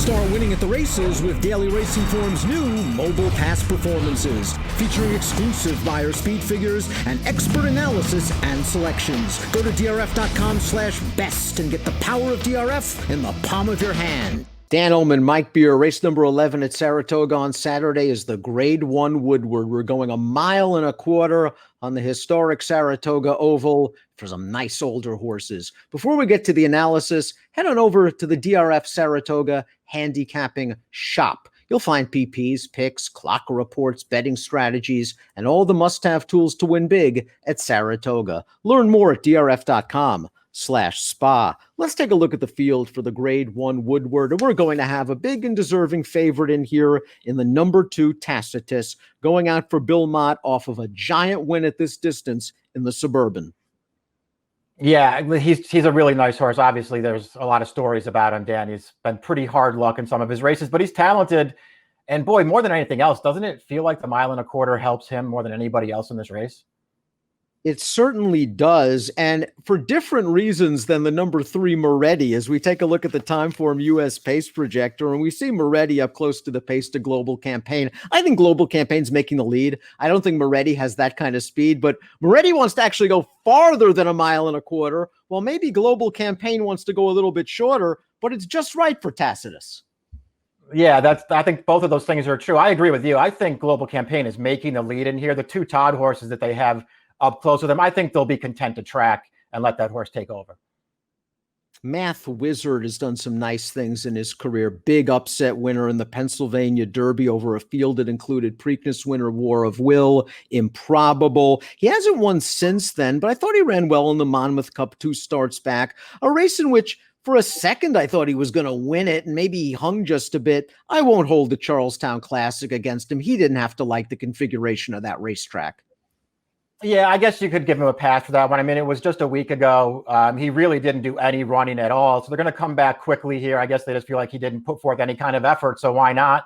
Start winning at the races with Daily Racing Form's new Mobile Pass performances, featuring exclusive buyer speed figures and expert analysis and selections. Go to drf.com/best and get the power of DRF in the palm of your hand. Dan Illman, Mike Beer, race number 11 at Saratoga on Saturday is the Grade 1 Woodward. We're going 1.25 miles on the historic Saratoga Oval for some nice older horses. Before we get to the analysis, head on over to the DRF Saratoga handicapping shop. You'll find PPs, picks, clock reports, betting strategies, and all the must-have tools to win big at Saratoga. Learn more at drf.com/spa. Let's take a look at the field for the Grade 1 Woodward. And we're going to have a big and deserving favorite in here in the number 2 Tacitus, going out for Bill Mott off of a giant win at this distance in the Suburban. Yeah, he's a really nice horse. Obviously, there's a lot of stories about him, Dan. He's been pretty hard luck in some of his races, but he's talented. And boy, more than anything else, doesn't it feel like the 1.25 miles helps him more than anybody else in this race? It certainly does, and for different reasons than the number 3 Moretti. As we take a look at the Timeform US pace projector, and we see Moretti up close to the pace to Global Campaign. I think Global Campaign's making the lead. I don't think Moretti has that kind of speed, but Moretti wants to actually go farther than 1.25 miles. Well, maybe Global Campaign wants to go a little bit shorter, but it's just right for Tacitus. Yeah, I think both of those things are true. I agree with you. I think Global Campaign is making the lead in here. The 2 Todd horses that they have up close with them, I think they'll be content to track and let that horse take over. Math Wizard has done some nice things in his career. Big upset winner in the Pennsylvania Derby over a field that included Preakness winner War of Will, Improbable. He hasn't won since then, but I thought he ran well in the Monmouth Cup 2 starts back, a race in which for a second I thought he was going to win it, and maybe he hung just a bit. I won't hold the Charlestown Classic against him. He didn't have to like the configuration of that racetrack. Yeah, I guess you could give him a pass for that one. I mean, it was just a week ago. He really didn't do any running at all. So they're going to come back quickly here. I guess they just feel like he didn't put forth any kind of effort. So why not?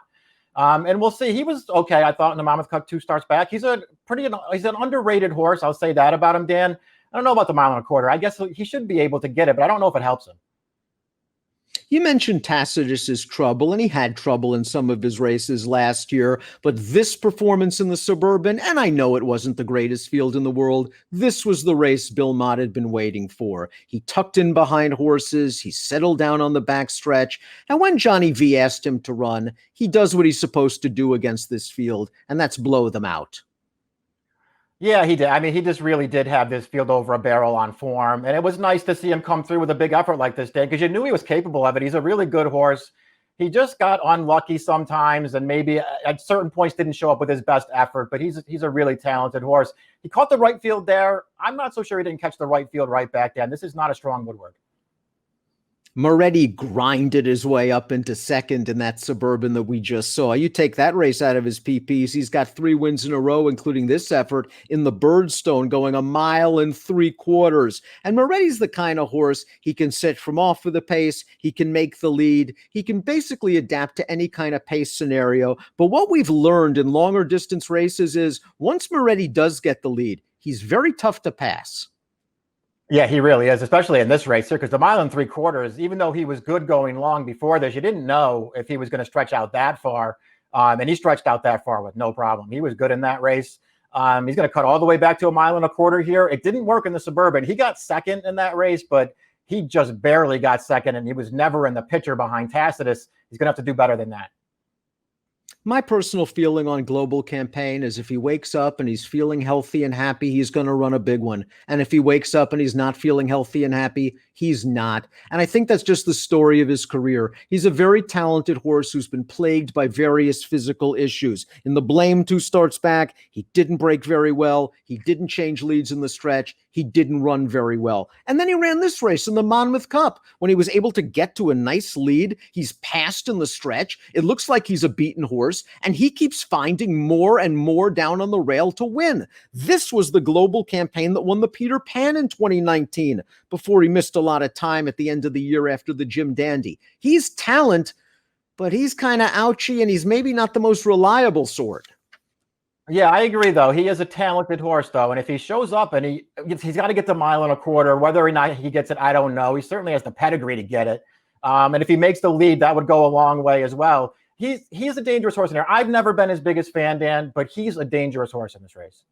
And we'll see. He was okay, I thought, in the Monmouth Cup 2 starts back. He's an underrated horse. I'll say that about him, Dan. I don't know about the 1.25 miles. I guess he should be able to get it, but I don't know if it helps him. You mentioned Tacitus's trouble, and he had trouble in some of his races last year, but this performance in the Suburban, and I know it wasn't the greatest field in the world, this was the race Bill Mott had been waiting for. He tucked in behind horses, he settled down on the backstretch, and when Johnny V asked him to run, he does what he's supposed to do against this field, and that's blow them out. Yeah, he did. I mean, he just really did have this field over a barrel on form. And it was nice to see him come through with a big effort like this day because you knew he was capable of it. He's a really good horse. He just got unlucky sometimes and maybe at certain points didn't show up with his best effort, but he's a really talented horse. He caught the right field there. I'm not so sure he didn't catch the right field right back then. This is not a strong Woodward. Moretti grinded his way up into second in that Suburban that we just saw. You take that race out of his PPs, he's got 3 wins in a row, including this effort in the Birdstone, going 1.75 miles. And Moretti's the kind of horse he can set from off of the pace, he can make the lead, he can basically adapt to any kind of pace scenario. But what we've learned in longer distance races is once Moretti does get the lead, he's very tough to pass. Yeah, he really is, especially in this race here, because the 1.75 miles, even though he was good going long before this, you didn't know if he was going to stretch out that far. And he stretched out that far with no problem. He was good in that race. He's going to cut all the way back to 1.25 miles here. It didn't work in the Suburban. He got second in that race, but he just barely got second, and he was never in the picture behind Tacitus. He's going to have to do better than that. My personal feeling on Global Campaign is if he wakes up and he's feeling healthy and happy, he's going to run a big one. And if he wakes up and he's not feeling healthy and happy, he's not. And I think that's just the story of his career. He's a very talented horse who's been plagued by various physical issues. In the Blame 2 starts back, he didn't break very well. He didn't change leads in the stretch. He didn't run very well. And then he ran this race in the Monmouth Cup when he was able to get to a nice lead. He's passed in the stretch. It looks like he's a beaten horse, and he keeps finding more and more down on the rail to win. This was the Global Campaign that won the Peter Pan in 2019 before he missed a lot of time at the end of the year after the Jim Dandy. He's talent, but he's kind of ouchy, and he's maybe not the most reliable sort. Yeah, I agree, though. He is a talented horse, though. And if he shows up and he's got to get the 1.25 miles, whether or not he gets it, I don't know. He certainly has the pedigree to get it. And if he makes the lead, that would go a long way as well. He's a dangerous horse in there. I've never been his biggest fan, Dan, but he's a dangerous horse in this race.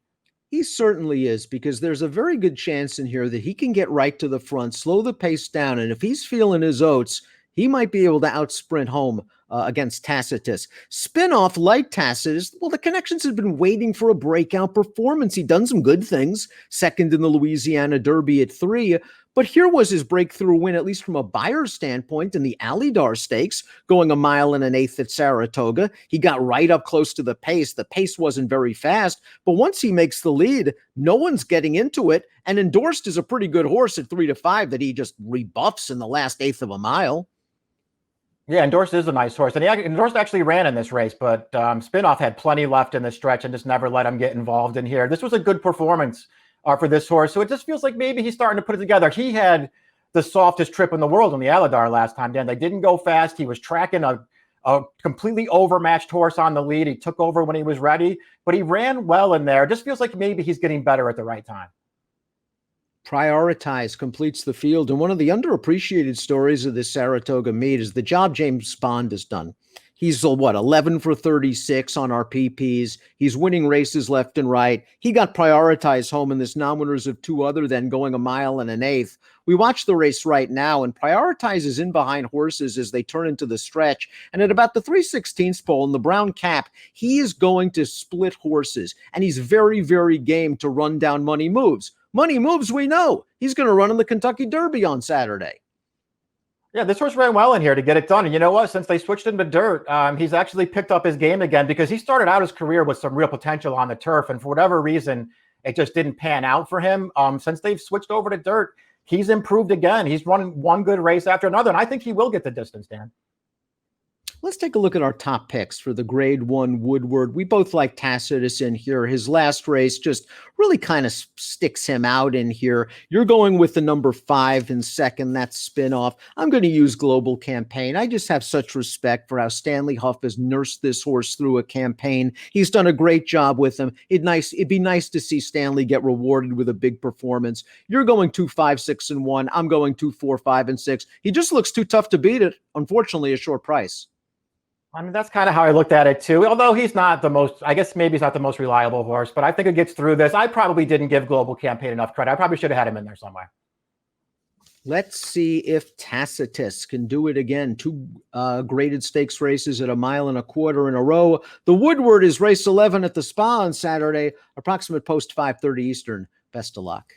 He certainly is, because there's a very good chance in here that he can get right to the front, slow the pace down, and if he's feeling his oats, he might be able to outsprint home against Tacitus. Spinoff, like Tacitus, well, the Connections have been waiting for a breakout performance. He'd done some good things, second in the Louisiana Derby at 3, but here was his breakthrough win, at least from a buyer's standpoint, in the Alydar Stakes, going 1 1/8 at Saratoga. He got right up close to the pace. The pace wasn't very fast, but once he makes the lead, no one's getting into it, and Endorsed is a pretty good horse at 3-5 that he just rebuffs in the last eighth of a mile. Yeah, Endorsed is a nice horse. And Endorsed actually ran in this race, but Spinoff had plenty left in the stretch and just never let him get involved in here. This was a good performance for this horse. So it just feels like maybe he's starting to put it together. He had the softest trip in the world on the Alydar last time, Dan. They didn't go fast. He was tracking a completely overmatched horse on the lead. He took over when he was ready, but he ran well in there. It just feels like maybe he's getting better at the right time. Prioritize completes the field. And one of the underappreciated stories of this Saratoga meet is the job James Bond has done. He's 11 for 36 on our PPs. He's winning races left and right. He got prioritized home in this non-winners of 2 other than going 1 1/8. We watch the race right now, and Prioritize is in behind horses as they turn into the stretch. And at about the 3/16 pole in the brown cap, he is going to split horses. And he's very, very game to run down Money Moves. Money Moves, we know. He's going to run in the Kentucky Derby on Saturday. Yeah, this horse ran well in here to get it done. And you know what? Since they switched him to dirt, he's actually picked up his game again, because he started out his career with some real potential on the turf. And for whatever reason, it just didn't pan out for him. Since they've switched over to dirt, he's improved again. He's running one good race after another. And I think he will get the distance, Dan. Let's take a look at our top picks for the Grade 1 Woodward. We both like Tacitus in here. His last race just really kind of sticks him out in here. You're going with the number 5 in second. That's Spinoff. I'm going to use Global Campaign. I just have such respect for how Stanley Huff has nursed this horse through a campaign. He's done a great job with him. It'd be nice to see Stanley get rewarded with a big performance. You're going 2, 5, 6, and 1. I'm going 2, 4, 5, and 6. He just looks too tough to beat at, unfortunately, a short price. I mean, that's kind of how I looked at it too. Although he's not the most, I guess maybe he's not the most reliable horse, but I think it gets through this. I probably didn't give Global Campaign enough credit. I probably should have had him in there somewhere. Let's see if Tacitus can do it again. 2 graded stakes races at 1.25 miles in a row. The Woodward is race 11 at the Spa on Saturday. Approximate post 5:30 Eastern. Best of luck.